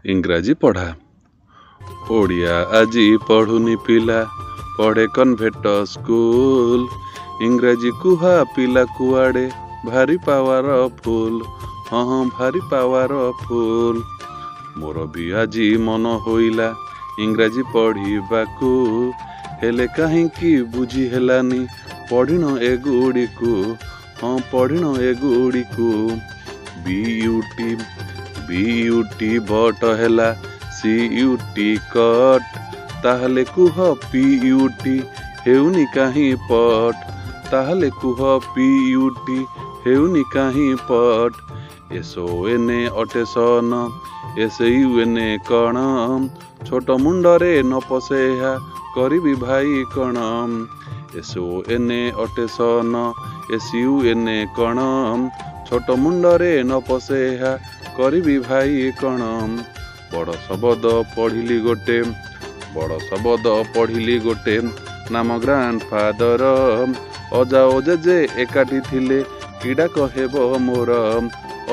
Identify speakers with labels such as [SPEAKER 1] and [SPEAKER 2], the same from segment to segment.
[SPEAKER 1] इंग्राजी पढ़ा। ओडिया आजी पढ़ुनी पिला पढ़े कन्भेट स्कूल। इंग्राजी कुहा पिला कुआड़े भारी पावार फूल। हाँ भारी पावार फूल। मोर भी आजी मन होइला इंग्राजी पढ़िबाकू हेले काहींकी बुझी हेलानी पढ़िण एगुड़िकू। हाँ पढ़िण एगुड़िकू। बीयूटी बीयूटी बट हेला सीयूटी कट। ताहले कुह पीयूटी हेउनी काहीं पट। ताहले कुह पीयूटी हेउनी काहीं पट। एसो एने अटे सन एसयु एने कण। छोट मुंडरे न पसेहा करिबी भाई कण। एसो एने अटे सन एसयु एने कण। छोट मुंडरे न पसेहा करिबी भाई कण। बड़ शबद पढ़िली गोटे बड़ शबद पढ़िली गोटे नाम ग्रांडफादर। अजा ओ जेजे एकाठी थिले किडा कहेब मोर।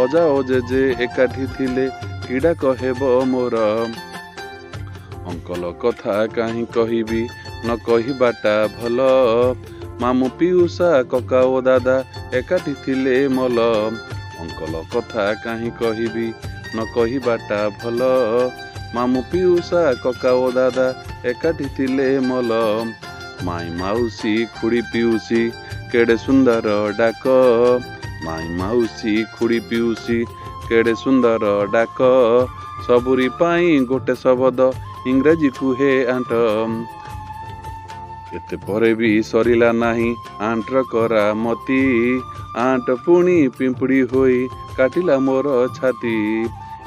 [SPEAKER 1] अजा ओ जेजे एकाठी थिले किडा कहेब मोर। अंकल कथा काहीं कहिबी न कहिबाटा भल। मामू पिउसा कका ओ दादा एकाठी थिले मल। अंकल कथा काहीं कहिबी न कहिबाटा भल। मामू पिउसा कका ओ दादा एकाठी थिले मल। माई माउसी खुड़ी पिउसी केड़े सुंदर डाक। माई माउसी खुड़ी पिउसी केड़े सुंदर डाक। सबुरी पाई गोटे शब्द इंग्राजी कुहे आंट। एते परे भी सरिला नाही आंटर करा मती। आंट पुणी पिंपड़ी होई काटिला मोर छाती।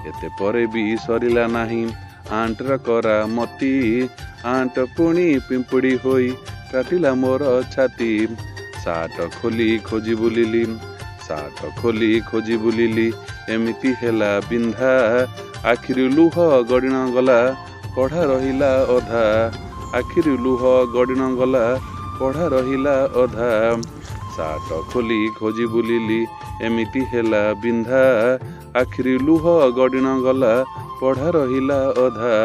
[SPEAKER 1] एते परे भी सरिला नाही आंटर करा मती। आंट पुणी पिंपड़ी होई काटिला मोर छाती। साट खोली खोजी बुलिली साट खोली खोजी बुलिली एमिति हेला बिंधा। आखिरी लुह गड़िण गला पढ़ा रहिला अधा। आखिरी लुह गड़िण गला पढ़ा रहिला अधा। साट खोली खोजी बुलिली एमिति हेला बिंधा। आखिरी लुह गड़िण गला पढ़ा रहिला अधा।